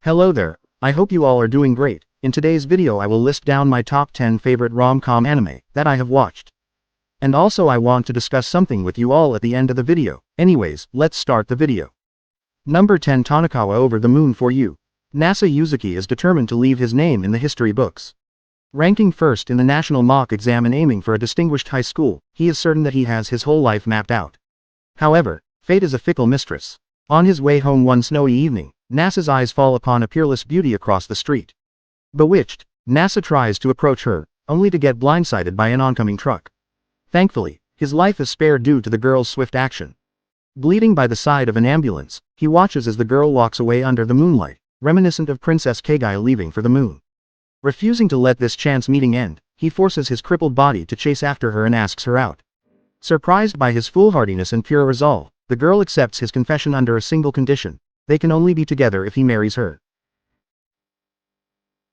Hello there, I hope you all are doing great. In today's video I will list down my top 10 favorite rom-com anime that I have watched. And also I want to discuss something with you all at the end of the video. Anyways, let's start the video. Number 10, Tonikawa, Over the Moon for You. Nasa Yuzuki is determined to leave his name in the history books. Ranking first in the national mock exam and aiming for a distinguished high school, he is certain that he has his whole life mapped out. However, fate is a fickle mistress. On his way home one snowy evening, Nasa's eyes fall upon a peerless beauty across the street. Bewitched, Nasa tries to approach her, only to get blindsided by an oncoming truck. Thankfully, his life is spared due to the girl's swift action. Bleeding by the side of an ambulance, he watches as the girl walks away under the moonlight, reminiscent of Princess Kaguya leaving for the moon. Refusing to let this chance meeting end, he forces his crippled body to chase after her and asks her out. Surprised by his foolhardiness and pure resolve, the girl accepts his confession under a single condition: they can only be together if he marries her.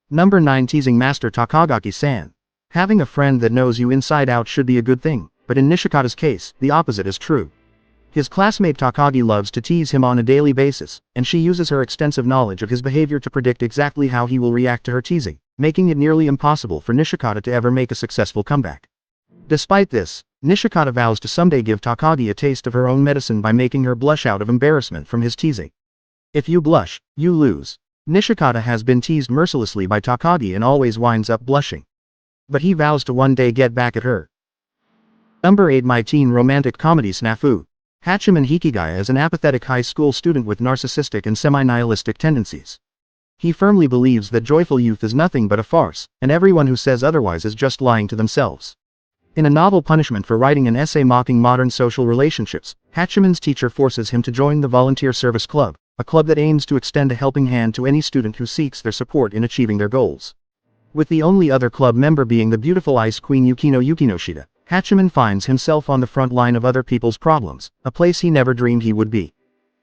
Number 9, Teasing Master Takagi-san. Having a friend that knows you inside out should be a good thing, but in Nishikata's case, the opposite is true. His classmate Takagi loves to tease him on a daily basis, and she uses her extensive knowledge of his behavior to predict exactly how he will react to her teasing, making it nearly impossible for Nishikata to ever make a successful comeback. Despite this, Nishikata vows to someday give Takagi a taste of her own medicine by making her blush out of embarrassment from his teasing. If you blush, you lose. Nishikata has been teased mercilessly by Takagi and always winds up blushing. But he vows to one day get back at her. Number 8, My Teen Romantic Comedy SNAFU. Hachiman Hikigaya is an apathetic high school student with narcissistic and semi-nihilistic tendencies. He firmly believes that joyful youth is nothing but a farce, and everyone who says otherwise is just lying to themselves. In a novel punishment for writing an essay mocking modern social relationships, Hachiman's teacher forces him to join the Volunteer Service Club, a club that aims to extend a helping hand to any student who seeks their support in achieving their goals. With the only other club member being the beautiful Ice Queen Yukino Yukinoshita, Hachiman finds himself on the front line of other people's problems, a place he never dreamed he would be.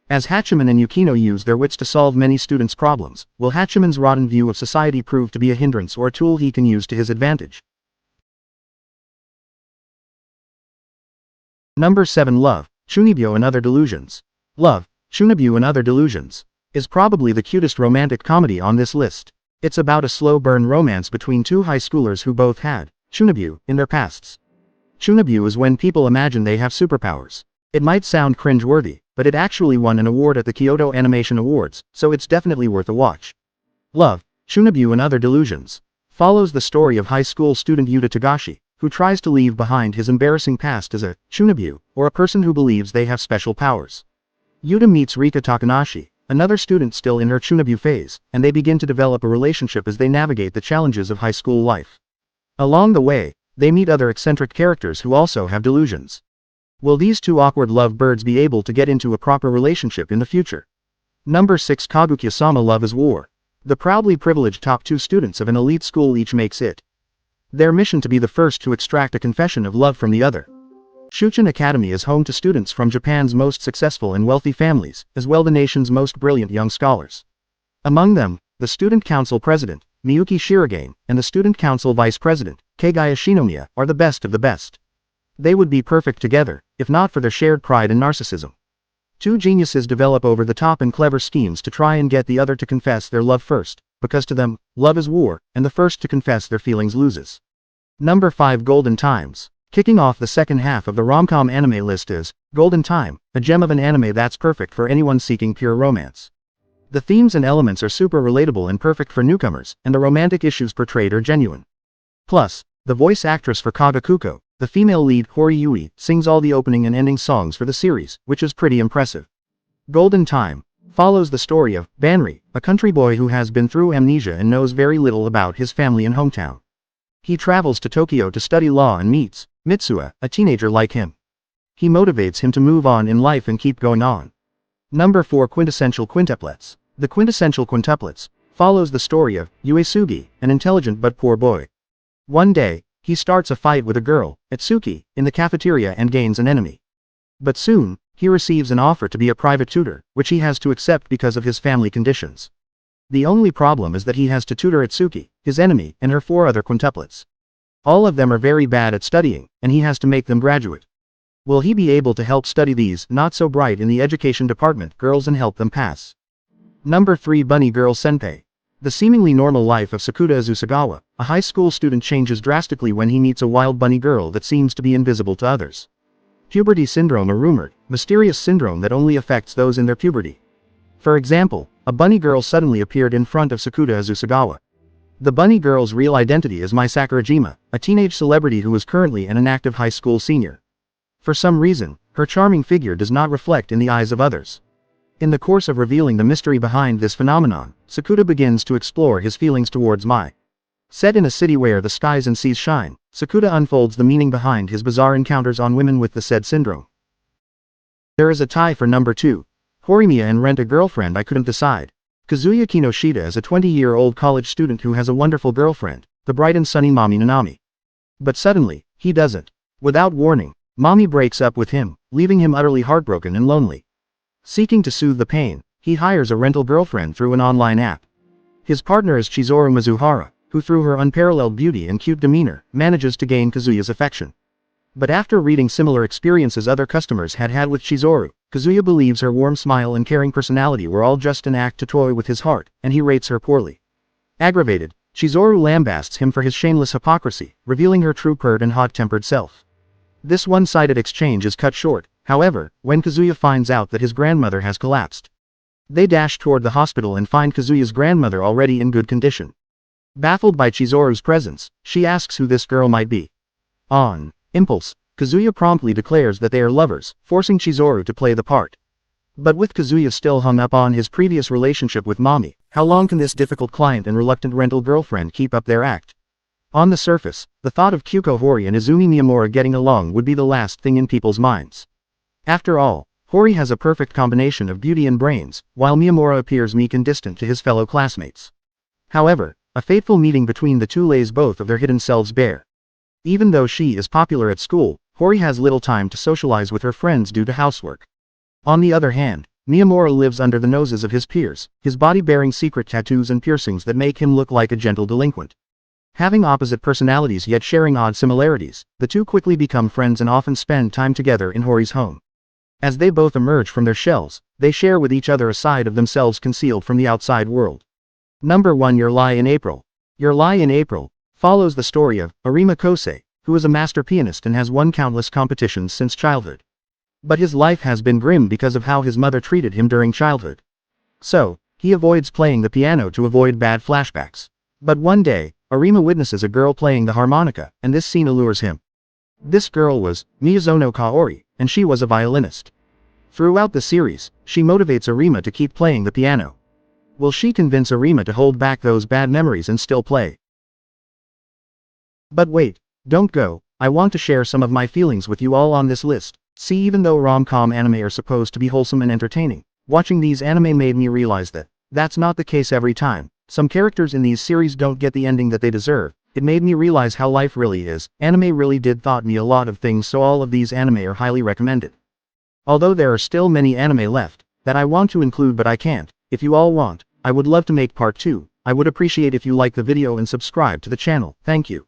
As Hachiman and Yukino use their wits to solve many students' problems, will Hachiman's rotten view of society prove to be a hindrance or a tool he can use to his advantage? Number 7, Love, Chunibyo and Other Delusions. Love, Chunibyo and Other Delusions is probably the cutest romantic comedy on this list. It's about a slow burn romance between two high schoolers who both had Chunibyo in their pasts. Chunibyo is when people imagine they have superpowers. It might sound cringe-worthy, but it actually won an award at the Kyoto Animation Awards, so it's definitely worth a watch. Love, Chunibyo and Other Delusions follows the story of high school student Yuta Tagashi, who tries to leave behind his embarrassing past as a Chunibyo, or a person who believes they have special powers. Yuta meets Rika Takanashi, another student still in her Chunibyo phase, and they begin to develop a relationship as they navigate the challenges of high school life. Along the way, they meet other eccentric characters who also have delusions. Will these two awkward lovebirds be able to get into a proper relationship in the future? Number 6, Kaguya-sama, Love is War. The proudly privileged top 2 students of an elite school each makes it their mission to be the first to extract a confession of love from the other. Shuchen Academy is home to students from Japan's most successful and wealthy families, as well the nation's most brilliant young scholars. Among them, the Student Council President, Miyuki Shirogane, and the Student Council Vice President, Kaguya-sama, are the best of the best. They would be perfect together, if not for their shared pride and narcissism. Two geniuses develop over-the-top and clever schemes to try and get the other to confess their love first, because to them, love is war, and the first to confess their feelings loses. Number 5, Golden Times. Kicking off the second half of the Romcom anime list is Golden Time, a gem of an anime that's perfect for anyone seeking pure romance. The themes and elements are super relatable and perfect for newcomers, and the romantic issues portrayed are genuine. Plus, the voice actress for Kagakuko, the female lead Horimiya, sings all the opening and ending songs for the series, which is pretty impressive. Golden Time follows the story of Banri, a country boy who has been through amnesia and knows very little about his family and hometown. He travels to Tokyo to study law and meets Mitsuha, a teenager like him. He motivates him to move on in life and keep going on. Number 4, Quintessential Quintuplets. The Quintessential Quintuplets follows the story of Uesugi, an intelligent but poor boy. One day, he starts a fight with a girl, Atsuki, in the cafeteria and gains an enemy. But soon, he receives an offer to be a private tutor, which he has to accept because of his family conditions. The only problem is that he has to tutor Atsuki, his enemy, and her 4 other quintuplets. All of them are very bad at studying, and he has to make them graduate. Will he be able to help study these not so bright in the education department girls and help them pass? Number 3 Bunny Girl Senpai. The seemingly normal life of Sakuta Azusagawa, a high school student, changes drastically when he meets a wild bunny girl that seems to be invisible to others. Puberty syndrome, a rumored, mysterious syndrome that only affects those in their puberty. For example, a bunny girl suddenly appeared in front of Sakuta Azusagawa. The bunny girl's real identity is Mai Sakurajima, a teenage celebrity who is currently an inactive high school senior. For some reason, her charming figure does not reflect in the eyes of others. In the course of revealing the mystery behind this phenomenon, Sakuta begins to explore his feelings towards Mai. Set in a city where the skies and seas shine, Sakuta unfolds the meaning behind his bizarre encounters on women with the said syndrome. There is a tie for number 2. Horimiya and Rent a Girlfriend. I couldn't decide. Kazuya Kinoshita is a 20-year-old college student who has a wonderful girlfriend, the bright and sunny Mami Nanami. But suddenly, he doesn't. Without warning, Mami breaks up with him, leaving him utterly heartbroken and lonely. Seeking to soothe the pain, he hires a rental girlfriend through an online app. His partner is Chizuru Mizuhara, who through her unparalleled beauty and cute demeanor, manages to gain Kazuya's affection. But after reading similar experiences other customers had had with Chizuru, Kazuya believes her warm smile and caring personality were all just an act to toy with his heart, and he rates her poorly. Aggravated, Chizuru lambasts him for his shameless hypocrisy, revealing her true pert and hot-tempered self. This one-sided exchange is cut short, however, when Kazuya finds out that his grandmother has collapsed. They dash toward the hospital and find Kazuya's grandmother already in good condition. Baffled by Chizuru's presence, she asks who this girl might be. On impulse, Kazuya promptly declares that they are lovers, forcing Chizuru to play the part. But with Kazuya still hung up on his previous relationship with Mami, how long can this difficult client and reluctant rental girlfriend keep up their act? On the surface, the thought of Kyuko Hori and Izumi Miyamura getting along would be the last thing in people's minds. After all, Hori has a perfect combination of beauty and brains, while Miyamura appears meek and distant to his fellow classmates. However, a fateful meeting between the two lays both of their hidden selves bare. Even though she is popular at school, Hori has little time to socialize with her friends due to housework. On the other hand, Miyamura lives under the noses of his peers, his body bearing secret tattoos and piercings that make him look like a gentle delinquent. Having opposite personalities yet sharing odd similarities, the two quickly become friends and often spend time together in Hori's home. As they both emerge from their shells, they share with each other a side of themselves concealed from the outside world. Number 1 Your Lie in April. Your Lie in April follows the story of Horimiya Kosei, who is a master pianist and has won countless competitions since childhood. But his life has been grim because of how his mother treated him during childhood. So, he avoids playing the piano to avoid bad flashbacks. But one day, Horimiya witnesses a girl playing the harmonica, and this scene allures him. This girl was Miyazono Kaori, and she was a violinist. Throughout the series, she motivates Horimiya to keep playing the piano. Will she convince Horimiya to hold back those bad memories and still play? But wait, don't go, I want to share some of my feelings with you all on this list. See, even though rom-com anime are supposed to be wholesome and entertaining, watching these anime made me realize that that's not the case every time. Some characters in these series don't get the ending that they deserve. It made me realize how life really is. Anime really did taught me a lot of things, so all of these anime are highly recommended. Although there are still many anime left that I want to include but I can't. If you all want, I would love to make part 2. I would appreciate if you like the video and subscribe to the channel. Thank you.